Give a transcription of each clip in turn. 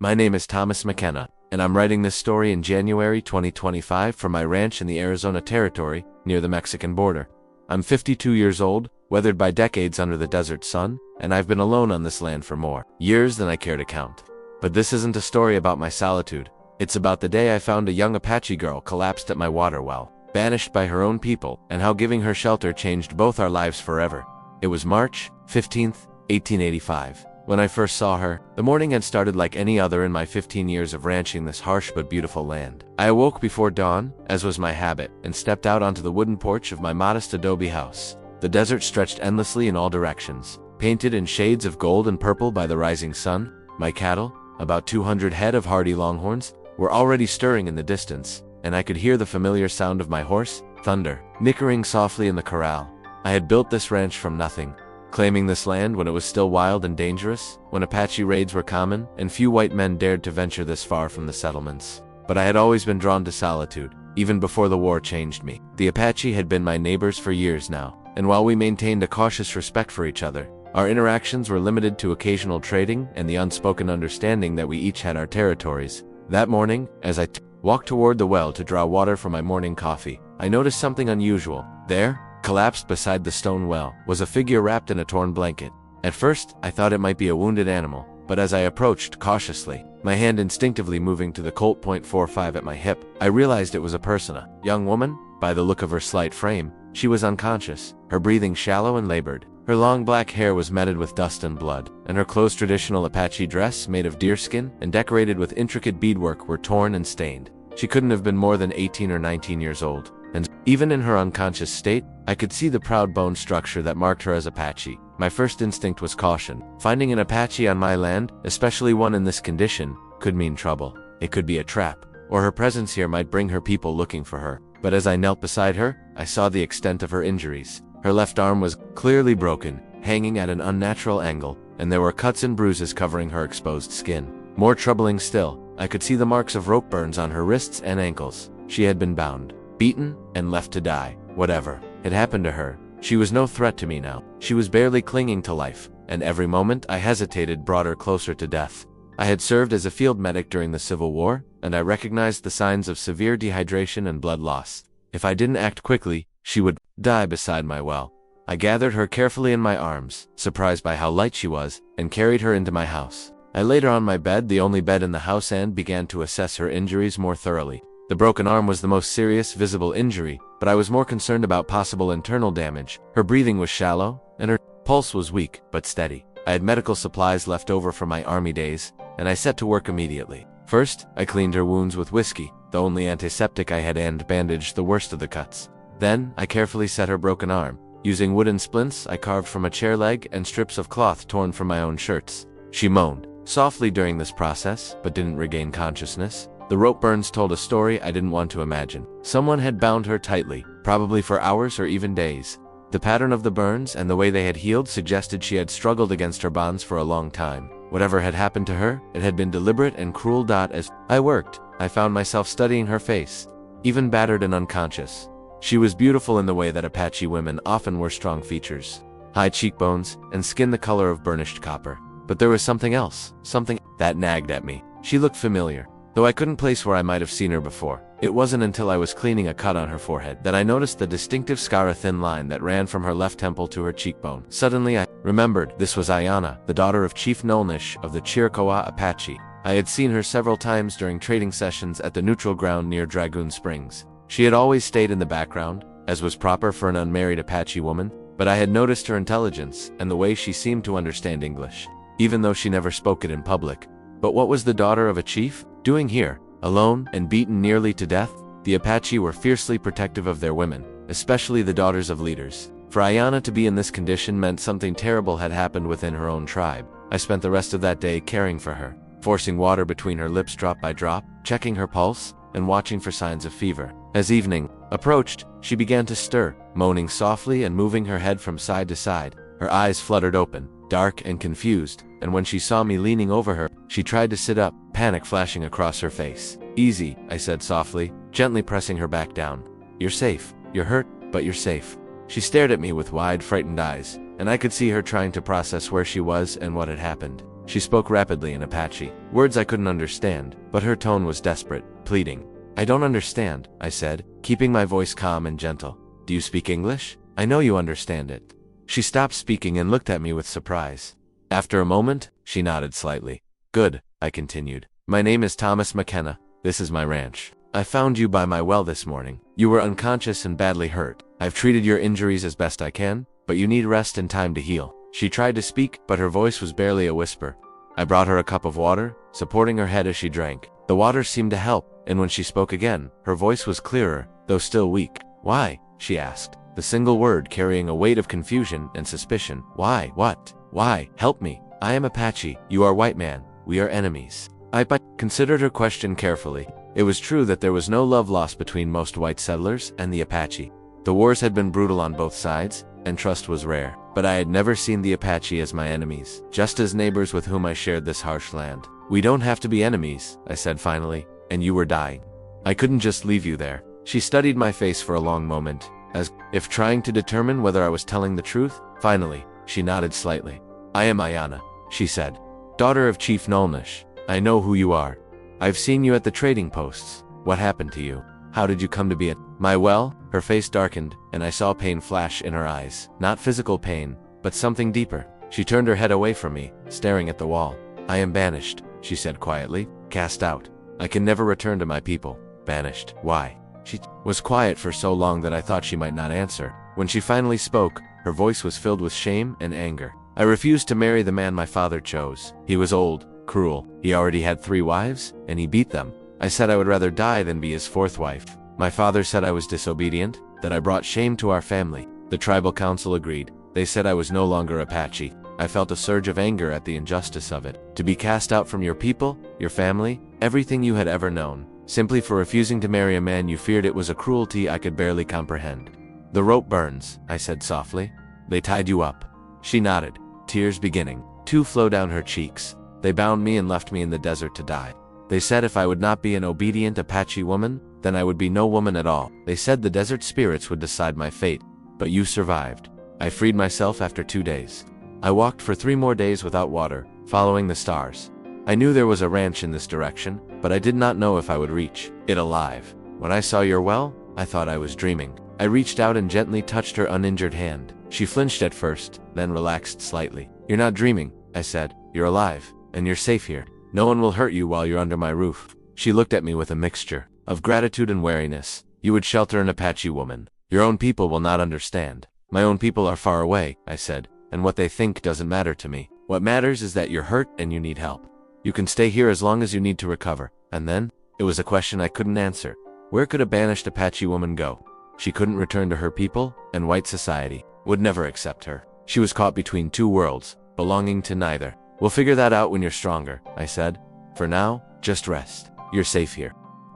My name is Thomas McKenna, and I'm writing this story in January 2025 from my ranch in the Arizona Territory near the Mexican border. I'm 52 years old, weathered by decades under the desert sun, and I've been alone on this land for more years than I care to count. But this isn't a story about my solitude. It's about the day I found a young Apache girl collapsed at my water well, banished by her own people, and how giving her shelter changed both our lives forever. It was March 15th, 1885. When I first saw her, the morning had started like any other in my 15 years of ranching this harsh but beautiful land. I awoke before dawn, as was my habit, and stepped out onto the wooden porch of my modest adobe house. The desert stretched endlessly in all directions, painted in shades of gold and purple by the rising sun. My cattle, about 200 head of hardy longhorns, were already stirring in the distance, and I could hear the familiar sound of my horse, Thunder, nickering softly in the corral. I had built this ranch from nothing, claiming this land when it was still wild and dangerous, when Apache raids were common and few white men dared to venture this far from the settlements. But I had always been drawn to solitude, even before the war changed me. The Apache had been my neighbors for years now, and while we maintained a cautious respect for each other, our interactions were limited to occasional trading and the unspoken understanding that we each had our territories. That morning, as I walked toward the well to draw water for my morning coffee, I noticed something unusual. There, collapsed beside the stone well, was a figure wrapped in a torn blanket. At first, I thought it might be a wounded animal, but as I approached cautiously, my hand instinctively moving to the Colt .45 at my hip, I realized it was a person, a young woman. By the look of her slight frame, she was unconscious, her breathing shallow and labored. Her long black hair was matted with dust and blood, and her clothes, traditional Apache dress made of deerskin and decorated with intricate beadwork, were torn and stained. She couldn't have been more than 18 or 19 years old, and even in her unconscious state, I could see the proud bone structure that marked her as Apache. My first instinct was caution. Finding an Apache on my land, especially one in this condition, could mean trouble. It could be a trap, or her presence here might bring her people looking for her. But as I knelt beside her, I saw the extent of her injuries. Her left arm was clearly broken, hanging at an unnatural angle, and there were cuts and bruises covering her exposed skin. More troubling still, I could see the marks of rope burns on her wrists and ankles. She had been bound, beaten, and left to die. Whatever had happened to her, she was no threat to me now. She was barely clinging to life, and every moment I hesitated brought her closer to death. I had served as a field medic during the Civil War, and I recognized the signs of severe dehydration and blood loss. If I didn't act quickly, she would die beside my well. I gathered her carefully in my arms, surprised by how light she was, and carried her into my house. I laid her on my bed, the only bed in the house, and began to assess her injuries more thoroughly. The broken arm was the most serious visible injury, but I was more concerned about possible internal damage. Her breathing was shallow, and her pulse was weak, but steady. I had medical supplies left over from my army days, and I set to work immediately. First, I cleaned her wounds with whiskey, the only antiseptic I had, and bandaged the worst of the cuts. Then, I carefully set her broken arm. Using wooden splints I carved from a chair leg and strips of cloth torn from my own shirts. She moaned softly during this process, but didn't regain consciousness. The rope burns told a story I didn't want to imagine. Someone had bound her tightly, probably for hours or even days. The pattern of the burns and the way they had healed suggested she had struggled against her bonds for a long time. Whatever had happened to her, it had been deliberate and cruel. As I worked, I found myself studying her face. Even battered and unconscious, she was beautiful in the way that Apache women often were: strong features, high cheekbones, and skin the color of burnished copper. But there was something else, something that nagged at me. She looked familiar, though I couldn't place where I might have seen her before. It wasn't until I was cleaning a cut on her forehead that I noticed the distinctive scar, a thin line that ran from her left temple to her cheekbone. Suddenly I remembered this was Aiyana, the daughter of Chief Naalnish of the Chiricahua Apache. I had seen her several times during trading sessions at the neutral ground near Dragoon Springs. She had always stayed in the background, as was proper for an unmarried Apache woman, but I had noticed her intelligence and the way she seemed to understand English, even though she never spoke it in public. But what was the daughter of a chief doing here, alone and beaten nearly to death? The Apache were fiercely protective of their women, especially the daughters of leaders. For Aiyana to be in this condition meant something terrible had happened within her own tribe. I spent the rest of that day caring for her, forcing water between her lips drop by drop, checking her pulse, and watching for signs of fever. As evening approached, she began to stir, moaning softly and moving her head from side to side. Her eyes fluttered open, dark and confused, and when she saw me leaning over her, she tried to sit up, panic flashing across her face. "Easy," I said softly, gently pressing her back down. "You're safe. You're hurt, but you're safe." She stared at me with wide, frightened eyes, and I could see her trying to process where she was and what had happened. She spoke rapidly in Apache, words I couldn't understand, but her tone was desperate, pleading. I don't understand, I said, keeping my voice calm and gentle. Do you speak English? I know you understand it. She stopped speaking and looked at me with surprise. After a moment, she nodded slightly. Good, I continued. My name is Thomas McKenna. This is my ranch. I found you by my well this morning. You were unconscious and badly hurt. I've treated your injuries as best I can, but you need rest and time to heal. She tried to speak, but her voice was barely a whisper. I brought her a cup of water, supporting her head as she drank. The water seemed to help, and when she spoke again, her voice was clearer, though still weak. Why? She asked, the single word carrying a weight of confusion and suspicion. Why? What? Why? Help me. I am Apache. You are white man. We are enemies. I considered her question carefully. It was true that there was no love lost between most white settlers and the Apache. The wars had been brutal on both sides, and trust was rare. But I had never seen the Apache as my enemies, just as neighbors with whom I shared this harsh land. We don't have to be enemies, I said finally, and you were dying. I couldn't just leave you there. She studied my face for a long moment, as if trying to determine whether I was telling the truth. Finally, she nodded slightly. I am Aiyana, she said, daughter of Chief Naalnish. I know who you are. I've seen you at the trading posts. What happened to you? How did you come to be at my well? Her face darkened, and I saw pain flash in her eyes. Not physical pain, but something deeper. She turned her head away from me, staring at the wall. I am banished, she said quietly, cast out. I can never return to my people. Banished. Why? She was quiet for so long that I thought she might not answer. When she finally spoke, her voice was filled with shame and anger. I refused to marry the man my father chose. He was old, cruel. He already had 3 wives, and he beat them. I said I would rather die than be his 4th wife. My father said I was disobedient, that I brought shame to our family. The tribal council agreed. They said I was no longer Apache. I felt a surge of anger at the injustice of it. To be cast out from your people, your family, everything you had ever known, simply for refusing to marry a man you feared. It was a cruelty I could barely comprehend. The rope burns, I said softly. They tied you up. She nodded, tears beginning to flow down her cheeks. They bound me and left me in the desert to die. They said if I would not be an obedient Apache woman, then I would be no woman at all. They said the desert spirits would decide my fate, but you survived. I freed myself after 2 days. I walked for 3 more days without water, following the stars. I knew there was a ranch in this direction, but I did not know if I would reach it alive. When I saw your well, I thought I was dreaming. I reached out and gently touched her uninjured hand. She flinched at first, then relaxed slightly. You're not dreaming, I said. You're alive, and you're safe here. No one will hurt you while you're under my roof. She looked at me with a mixture of gratitude and wariness. You would shelter an Apache woman. Your own people will not understand. My own people are far away, I said, and what they think doesn't matter to me. What matters is that you're hurt and you need help. You can stay here as long as you need to recover. And then, it was a question I couldn't answer. Where could a banished Apache woman go? She couldn't return to her people, and white society would never accept her. She was caught between 2 worlds, belonging to neither. We'll figure that out when you're stronger, I said. For now, just rest. You're safe here.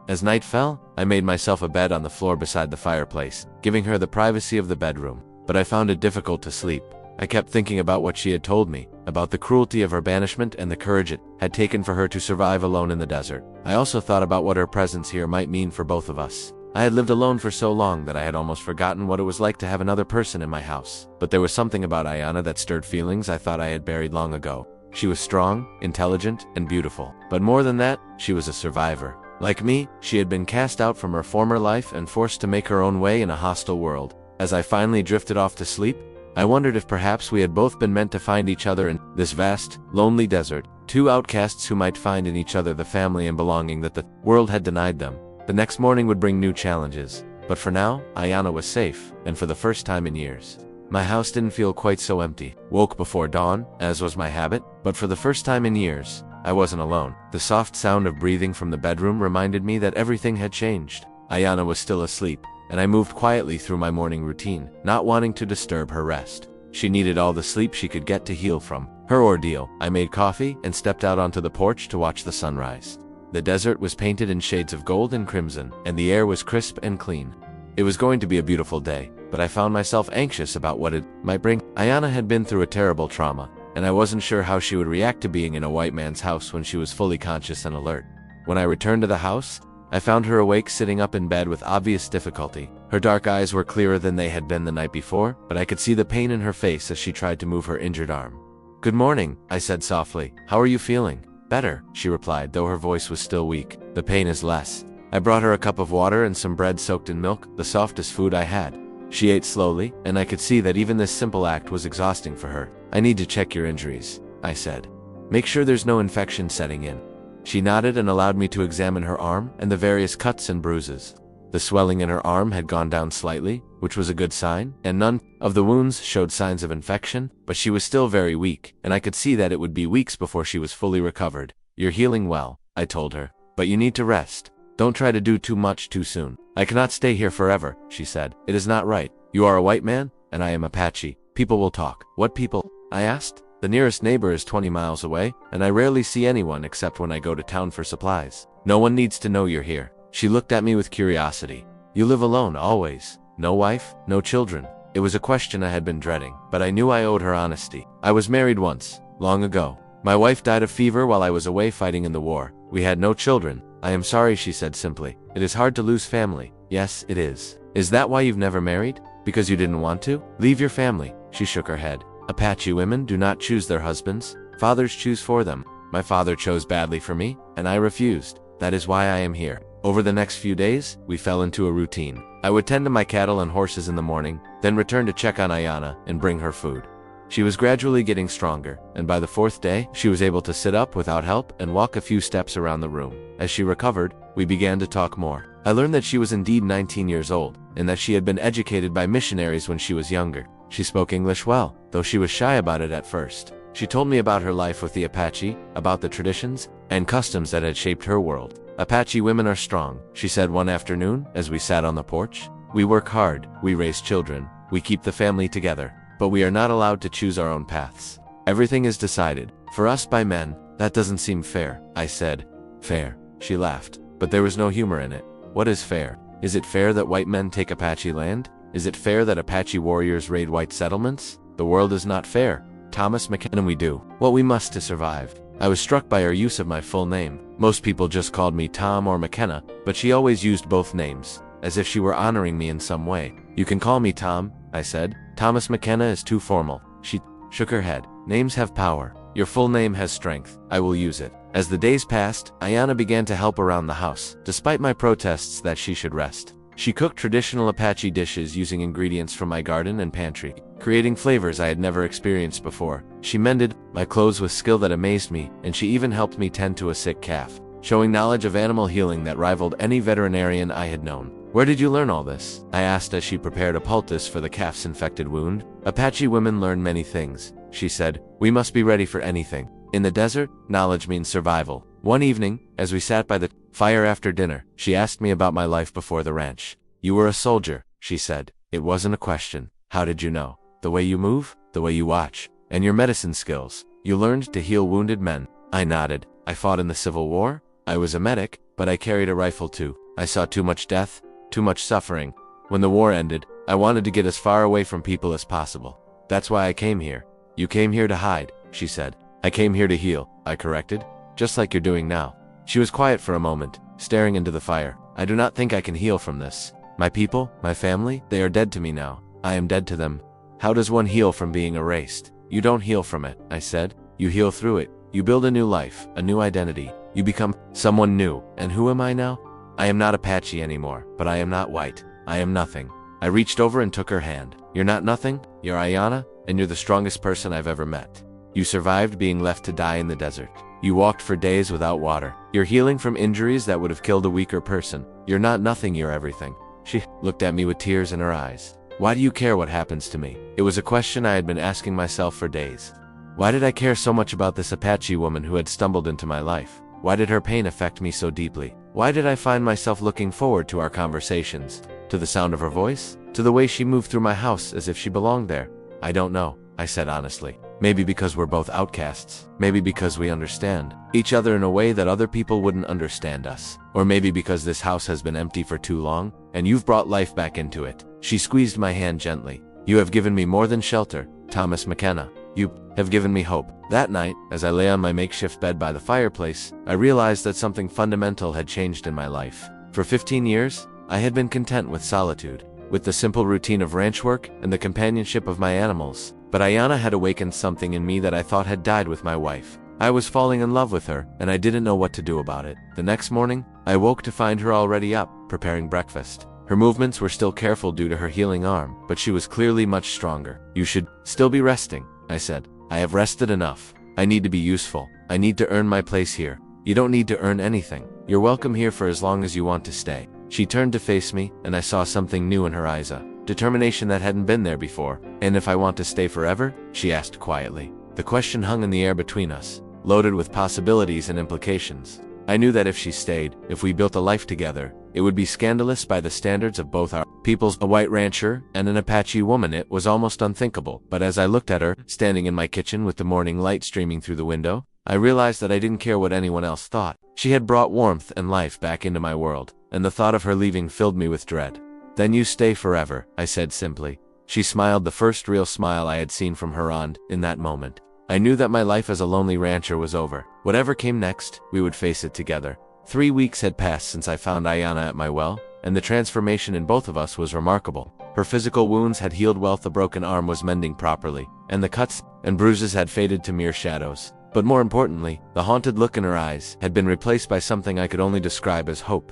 As night fell, I made myself a bed on the floor beside the fireplace, giving her the privacy of the bedroom. But I found it difficult to sleep. I kept thinking about what she had told me, about the cruelty of her banishment and the courage it had taken for her to survive alone in the desert. I also thought about what her presence here might mean for both of us. I had lived alone for so long that I had almost forgotten what it was like to have another person in my house. But there was something about Aiyana that stirred feelings I thought I had buried long ago. She was strong, intelligent, and beautiful. But more than that, she was a survivor. Like me, she had been cast out from her former life and forced to make her own way in a hostile world. As I finally drifted off to sleep, I wondered if perhaps we had both been meant to find each other in this vast, lonely desert, 2 outcasts who might find in each other the family and belonging that the world had denied them. The next morning would bring new challenges, but for now, Aiyana was safe, and for the first time in years, my house didn't feel quite so empty. Woke before dawn, as was my habit, but for the first time in years, I wasn't alone. The soft sound of breathing from the bedroom reminded me that everything had changed. Aiyana was still asleep, and I moved quietly through my morning routine, not wanting to disturb her rest. She needed all the sleep she could get to heal from her ordeal. I made coffee and stepped out onto the porch to watch the sunrise. The desert was painted in shades of gold and crimson, and the air was crisp and clean. It was going to be a beautiful day, but I found myself anxious about what it might bring. Aiyana had been through a terrible trauma, and I wasn't sure how she would react to being in a white man's house when she was fully conscious and alert. When I returned to the house, I found her awake, sitting up in bed with obvious difficulty. Her dark eyes were clearer than they had been the night before, but I could see the pain in her face as she tried to move her injured arm. Good morning, I said softly. How are you feeling? Better, she replied, though her voice was still weak. The pain is less. I brought her a cup of water and some bread soaked in milk, the softest food I had. She ate slowly, and I could see that even this simple act was exhausting for her. I need to check your injuries, I said. Make sure there's no infection setting in. She nodded and allowed me to examine her arm and the various cuts and bruises. The swelling in her arm had gone down slightly, which was a good sign, and none of the wounds showed signs of infection, but she was still very weak, and I could see that it would be weeks before she was fully recovered. You're healing well, I told her, but you need to rest. Don't try to do too much too soon. I cannot stay here forever, she said. It is not right. You are a white man, and I am Apache. People will talk. What people? I asked. The nearest neighbor is 20 miles away, and I rarely see anyone except when I go to town for supplies. No one needs to know you're here. She looked at me with curiosity. You live alone, always. No wife, no children. It was a question I had been dreading, but I knew I owed her honesty. I was married once, long ago. My wife died of fever while I was away fighting in the war. We had no children. I am sorry, she said simply. It is hard to lose family. Yes, it is. Is that why you've never married? Because you didn't want to? Leave your family. She shook her head. Apache women do not choose their husbands. Fathers choose for them. My father chose badly for me, and I refused. That is why I am here. Over the next few days, we fell into a routine. I would tend to my cattle and horses in the morning, then return to check on Aiyana and bring her food. She was gradually getting stronger, and by the fourth day, she was able to sit up without help and walk a few steps around the room. As she recovered, we began to talk more. I learned that she was indeed 19 years old, and that she had been educated by missionaries when she was younger. She spoke English well, though she was shy about it at first. She told me about her life with the Apache, about the traditions and customs that had shaped her world. Apache women are strong, she said one afternoon as we sat on the porch. We work hard, we raise children, we keep the family together, but we are not allowed to choose our own paths. Everything is decided for us by men. That doesn't seem fair, I said. Fair, she laughed, but there was no humor in it. What is fair? Is it fair that white men take Apache land? Is it fair that Apache warriors raid white settlements? The world is not fair. Thomas McKenna, we do what we must to survive. I was struck by her use of my full name. Most people just called me Tom or McKenna, but she always used both names, as if she were honoring me in some way. You can call me Tom, I said. Thomas McKenna is too formal. She shook her head. Names have power. Your full name has strength. I will use it. As the days passed, Aiyana began to help around the house, despite my protests that she should rest. She cooked traditional Apache dishes using ingredients from my garden and pantry, creating flavors I had never experienced before. She mended my clothes with skill that amazed me, and she even helped me tend to a sick calf, showing knowledge of animal healing that rivaled any veterinarian I had known. Where did you learn all this? I asked as she prepared a poultice for the calf's infected wound. Apache women learn many things, she said. We must be ready for anything. In the desert, knowledge means survival. One evening, as we sat by the fire after dinner, she asked me about my life before the ranch. You were a soldier, she said. It wasn't a question. How did you know? The way you move, the way you watch, and your medicine skills. You learned to heal wounded men. I nodded. I fought in the Civil War. I was a medic, but I carried a rifle too. I saw too much death, too much suffering. When the war ended, I wanted to get as far away from people as possible. That's why I came here. You came here to hide, she said. I came here to heal, I corrected. Just like you're doing now. She was quiet for a moment, staring into the fire. I do not think I can heal from this. My people, my family, they are dead to me now. I am dead to them. How does one heal from being erased? You don't heal from it, I said. You heal through it. You build a new life, a new identity. You become someone new. And who am I now? I am not Apache anymore, but I am not white. I am nothing. I reached over and took her hand. You're not nothing, you're Aiyana, and you're the strongest person I've ever met. You survived being left to die in the desert. You walked for days without water. You're healing from injuries that would have killed a weaker person. You're not nothing, you're everything. She looked at me with tears in her eyes. Why do you care what happens to me? It was a question I had been asking myself for days. Why did I care so much about this Apache woman who had stumbled into my life? Why did her pain affect me so deeply? Why did I find myself looking forward to our conversations? To the sound of her voice? To the way she moved through my house as if she belonged there? I don't know, I said honestly. Maybe because we're both outcasts. Maybe because we understand each other in a way that other people wouldn't understand us. Or maybe because this house has been empty for too long, and you've brought life back into it. She squeezed my hand gently. You have given me more than shelter, Thomas McKenna. You have given me hope. That night, as I lay on my makeshift bed by the fireplace, I realized that something fundamental had changed in my life. For 15 years, I had been content with solitude, with the simple routine of ranch work and the companionship of my animals. But Aiyana had awakened something in me that I thought had died with my wife. I was falling in love with her, and I didn't know what to do about it. The next morning, I woke to find her already up, preparing breakfast. Her movements were still careful due to her healing arm, but she was clearly much stronger. "You should still be resting," I said. "I have rested enough. I need to be useful. I need to earn my place here." "You don't need to earn anything. You're welcome here for as long as you want to stay." She turned to face me, and I saw something new in her eyes, a determination that hadn't been there before. "And if I want to stay forever?" she asked quietly. The question hung in the air between us, loaded with possibilities and implications. I knew that if she stayed, if we built a life together, it would be scandalous by the standards of both our peoples. A white rancher and an Apache woman, it was almost unthinkable. But as I looked at her, standing in my kitchen with the morning light streaming through the window, I realized that I didn't care what anyone else thought. She had brought warmth and life back into my world, and the thought of her leaving filled me with dread. "Then you stay forever," I said simply. She smiled, the first real smile I had seen from her, and in that moment, I knew that my life as a lonely rancher was over. Whatever came next, we would face it together. 3 weeks had passed since I found Aiyana at my well, and the transformation in both of us was remarkable. Her physical wounds had healed well, the broken arm was mending properly, and the cuts and bruises had faded to mere shadows. But more importantly, the haunted look in her eyes had been replaced by something I could only describe as hope.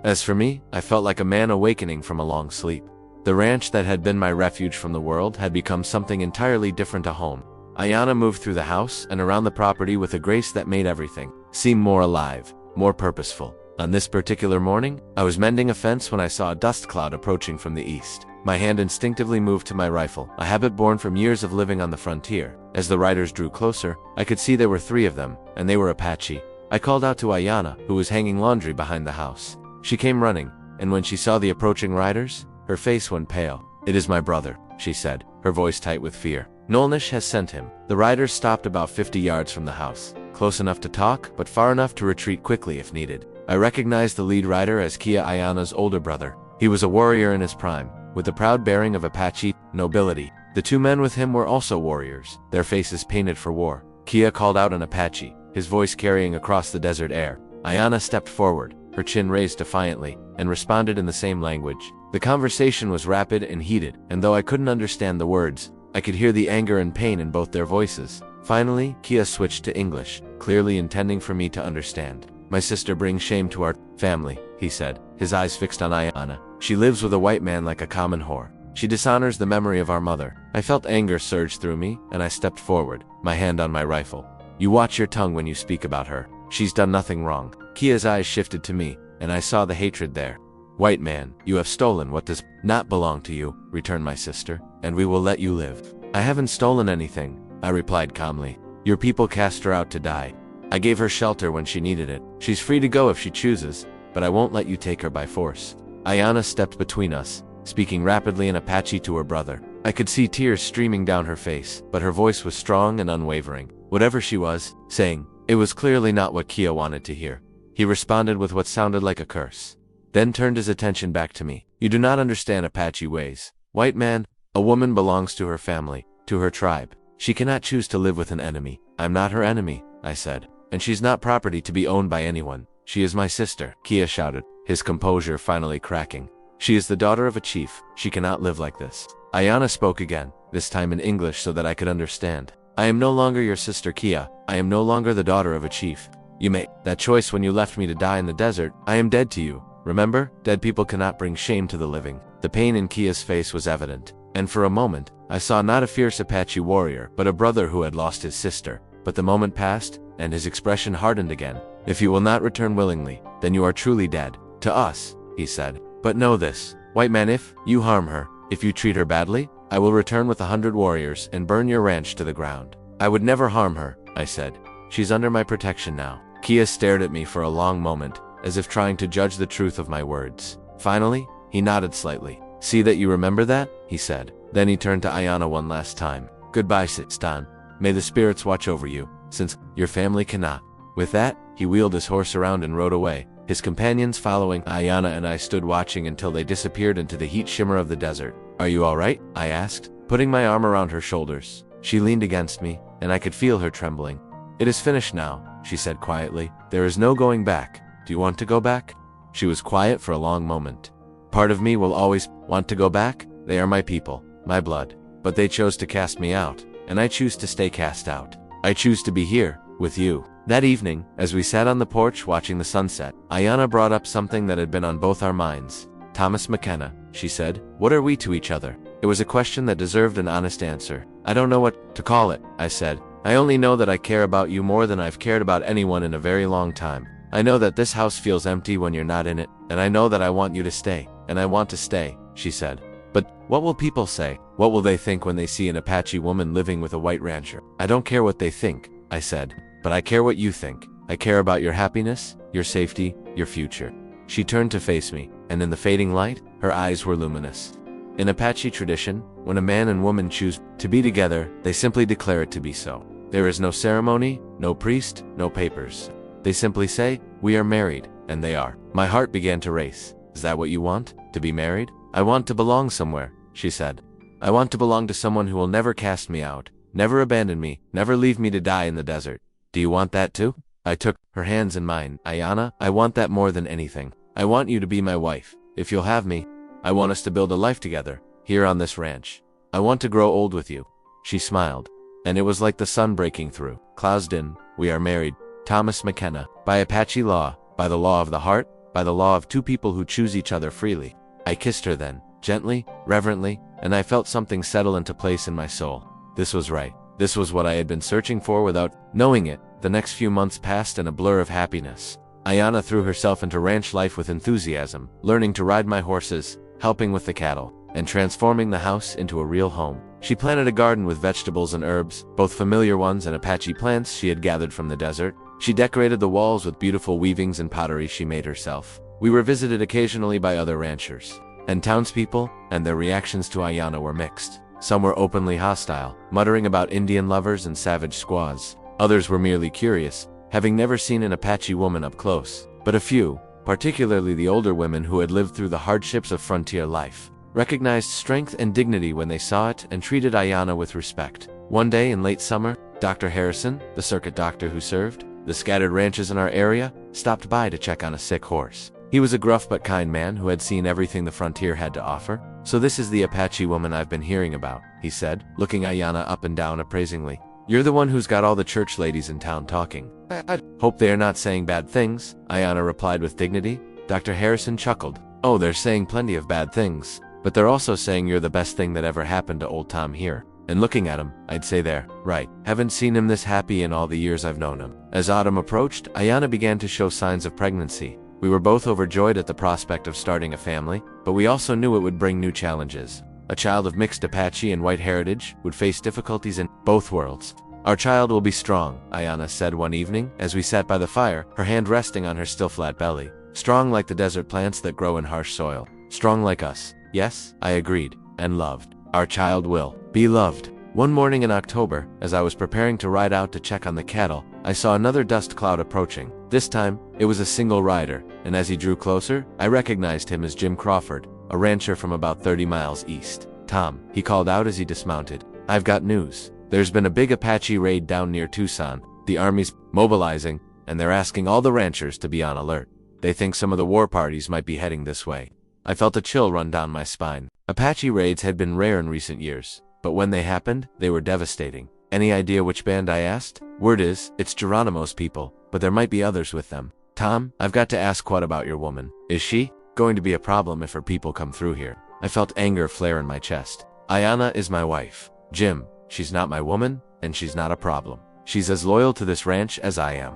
As for me, I felt like a man awakening from a long sleep. The ranch that had been my refuge from the world had become something entirely different, a home. Aiyana moved through the house and around the property with a grace that made everything seem more alive, more purposeful. On this particular morning, I was mending a fence when I saw a dust cloud approaching from the east. My hand instinctively moved to my rifle, a habit born from years of living on the frontier. As the riders drew closer, I could see there were 3 of them, and they were Apache. I called out to Aiyana, who was hanging laundry behind the house. She came running, and when she saw the approaching riders, her face went pale. "It is my brother," she said, her voice tight with fear. "Naalnish has sent him." The riders stopped about 50 yards from the house, close enough to talk, but far enough to retreat quickly if needed. I recognized the lead rider as Kia, Aiyana's older brother. He was a warrior in his prime, with the proud bearing of Apache nobility. The 2 men with him were also warriors, their faces painted for war. Kia called out an Apache, his voice carrying across the desert air. Aiyana stepped forward, her chin raised defiantly, and responded in the same language. The conversation was rapid and heated, and though I couldn't understand the words, I could hear the anger and pain in both their voices. Finally, Kia switched to English, clearly intending for me to understand. "My sister brings shame to our family," he said, his eyes fixed on Aiyana. "She lives with a white man like a common whore. She dishonors the memory of our mother." I felt anger surge through me, and I stepped forward, my hand on my rifle. "You watch your tongue when you speak about her. She's done nothing wrong." Kia's eyes shifted to me, and I saw the hatred there. "White man, you have stolen what does not belong to you," returned my sister, "and we will let you live." "I haven't stolen anything," I replied calmly. "Your people cast her out to die. I gave her shelter when she needed it. She's free to go if she chooses, but I won't let you take her by force." Aiyana stepped between us, speaking rapidly in Apache to her brother. I could see tears streaming down her face, but her voice was strong and unwavering. Whatever she was saying, it was clearly not what Kia wanted to hear. He responded with what sounded like a curse, then turned his attention back to me. "You do not understand Apache ways. White man, a woman belongs to her family, to her tribe. She cannot choose to live with an enemy." "I'm not her enemy," I said, "and she's not property to be owned by anyone. She is my sister," Kia shouted, his composure finally cracking. "She is the daughter of a chief. She cannot live like this." Aiyana spoke again, this time in English so that I could understand. "I am no longer your sister Kia. I am no longer the daughter of a chief. You made that choice when you left me to die in the desert. I am dead to you. Remember, dead people cannot bring shame to the living." The pain in Kia's face was evident, and for a moment, I saw not a fierce Apache warrior, but a brother who had lost his sister. But the moment passed, and his expression hardened again. "If you will not return willingly, then you are truly dead. To us," he said. "But know this, white man, if you harm her, if you treat her badly, I will return with 100 warriors and burn your ranch to the ground." "I would never harm her," I said. "She's under my protection now." Kia stared at me for a long moment, as if trying to judge the truth of my words. Finally, he nodded slightly. "See that you remember that," he said. Then he turned to Aiyana one last time. "Goodbye, Stan. May the spirits watch over you, since your family cannot." With that, he wheeled his horse around and rode away, his companions following. Aiyana and I stood watching until they disappeared into the heat shimmer of the desert. "Are you all right?" I asked, putting my arm around her shoulders. She leaned against me, and I could feel her trembling. "It is finished now," she said quietly. "There is no going back. Do you want to go back?" She was quiet for a long moment. "Part of me will always want to go back. They are my people, my blood. but they chose to cast me out, and I choose to stay cast out. I choose to be here, with you. That evening, as we sat on the porch watching the sunset, Aiyana brought up something that had been on both our minds. Thomas McKenna, she said, what are we to each other? It was a question that deserved an honest answer. I don't know what to call it, I said. I only know that I care about you more than I've cared about anyone in a very long time. I know that this house feels empty when you're not in it, and I know that I want you to stay, and I want to stay, she said. But what will people say? What will they think when they see an Apache woman living with a white rancher? I don't care what they think, I said, but I care what you think. I care about your happiness, your safety, your future. She turned to face me, and in the fading light, her eyes were luminous. In Apache tradition, when a man and woman choose to be together, they simply declare it to be so. There is no ceremony, no priest, no papers. They simply say, we are married, and they are. My heart began to race. Is that what you want? To be married? I want to belong somewhere, she said. I want to belong to someone who will never cast me out, never abandon me, never leave me to die in the desert. Do you want that too? I took her hands in mine. Aiyana, I want that more than anything. I want you to be my wife. If you'll have me, I want us to build a life together, here on this ranch. I want to grow old with you. She smiled, and it was like the sun breaking through. Closed in, we are married. Thomas McKenna, by Apache law, by the law of the heart, by the law of two people who choose each other freely. I kissed her then, gently, reverently, and I felt something settle into place in my soul. This was right. This was what I had been searching for without knowing it. The next few months passed in a blur of happiness. Aiyana threw herself into ranch life with enthusiasm, learning to ride my horses, helping with the cattle, and transforming the house into a real home. She planted a garden with vegetables and herbs, both familiar ones and Apache plants she had gathered from the desert. She decorated the walls with beautiful weavings and pottery she made herself. We were visited occasionally by other ranchers and townspeople, and their reactions to Aiyana were mixed. Some were openly hostile, muttering about Indian lovers and savage squaws. Others were merely curious, having never seen an Apache woman up close. But a few, particularly the older women who had lived through the hardships of frontier life, recognized strength and dignity when they saw it and treated Aiyana with respect. One day in late summer, Dr. Harrison, the circuit doctor who served the scattered ranches in our area, stopped by to check on a sick horse. He was a gruff but kind man who had seen everything the frontier had to offer. So this is the Apache woman I've been hearing about, he said, looking Aiyana up and down appraisingly. You're the one who's got all the church ladies in town talking. I hope they are not saying bad things, Aiyana replied with dignity. Dr. Harrison chuckled. Oh, they're saying plenty of bad things, but they're also saying you're the best thing that ever happened to old Tom here. And looking at him, I'd say they're right. Haven't seen him this happy in all the years I've known him. As autumn approached, Aiyana began to show signs of pregnancy. We were both overjoyed at the prospect of starting a family, but we also knew it would bring new challenges. A child of mixed Apache and white heritage would face difficulties in both worlds. Our child will be strong, Aiyana said one evening as we sat by the fire, her hand resting on her still flat belly. Strong like the desert plants that grow in harsh soil. Strong like us. Yes, I agreed, and loved. Our child will be loved. One morning in October, as I was preparing to ride out to check on the cattle, I saw another dust cloud approaching. This time, it was a single rider, and as he drew closer, I recognized him as Jim Crawford, a rancher from about 30 miles east. Tom, he called out as he dismounted. I've got news. There's been a big Apache raid down near Tucson. The army's mobilizing, and they're asking all the ranchers to be on alert. They think some of the war parties might be heading this way. I felt a chill run down my spine. Apache raids had been rare in recent years, but when they happened, they were devastating. Any idea which band? I asked. Word is, it's Geronimo's people, but there might be others with them. Tom, I've got to ask what about your woman? Is she going to be a problem if her people come through here? I felt anger flare in my chest. Aiyana is my wife. Jim, she's not my woman, and she's not a problem. She's as loyal to this ranch as I am.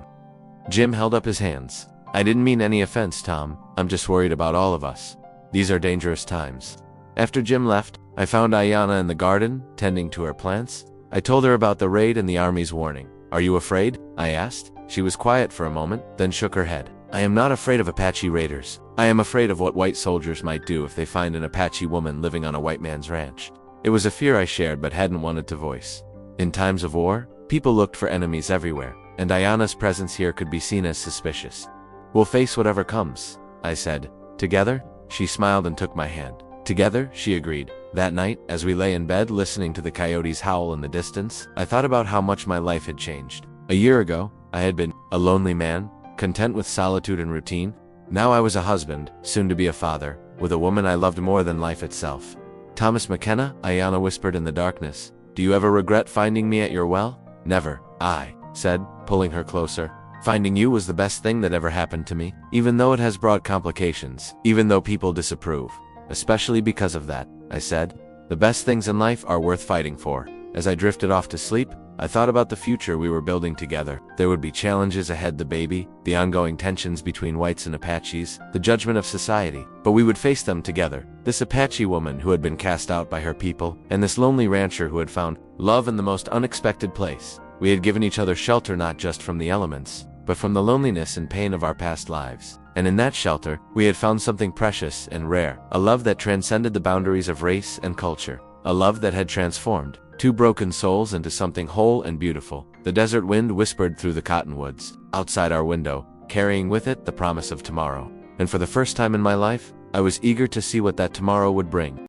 Jim held up his hands. I didn't mean any offense, Tom. I'm just worried about all of us. These are dangerous times. After Jim left, I found Aiyana in the garden, tending to her plants. I told her about the raid and the army's warning. Are you afraid? I asked. She was quiet for a moment, then shook her head. I am not afraid of Apache raiders. I am afraid of what white soldiers might do if they find an Apache woman living on a white man's ranch. It was a fear I shared but hadn't wanted to voice. In times of war, people looked for enemies everywhere, and Aiyana's presence here could be seen as suspicious. We'll face whatever comes, I said. Together? She smiled and took my hand. Together, she agreed. That night, as we lay in bed listening to the coyotes howl in the distance, I thought about how much my life had changed. A year ago, I had been a lonely man, content with solitude and routine. Now I was a husband, soon to be a father, with a woman I loved more than life itself. Thomas McKenna, Aiyana whispered in the darkness. Do you ever regret finding me at your well? Never, I said, pulling her closer. Finding you was the best thing that ever happened to me, even though it has brought complications, even though people disapprove. Especially because of that, I said. The best things in life are worth fighting for. As I drifted off to sleep, I thought about the future we were building together. There would be challenges ahead: the baby, the ongoing tensions between whites and Apaches, the judgment of society. But we would face them together. This Apache woman who had been cast out by her people, and this lonely rancher who had found love in the most unexpected place. We had given each other shelter not just from the elements, but from the loneliness and pain of our past lives. And in that shelter, we had found something precious and rare, a love that transcended the boundaries of race and culture, a love that had transformed two broken souls into something whole and beautiful. The desert wind whispered through the cottonwoods, outside our window, carrying with it the promise of tomorrow. And for the first time in my life, I was eager to see what that tomorrow would bring.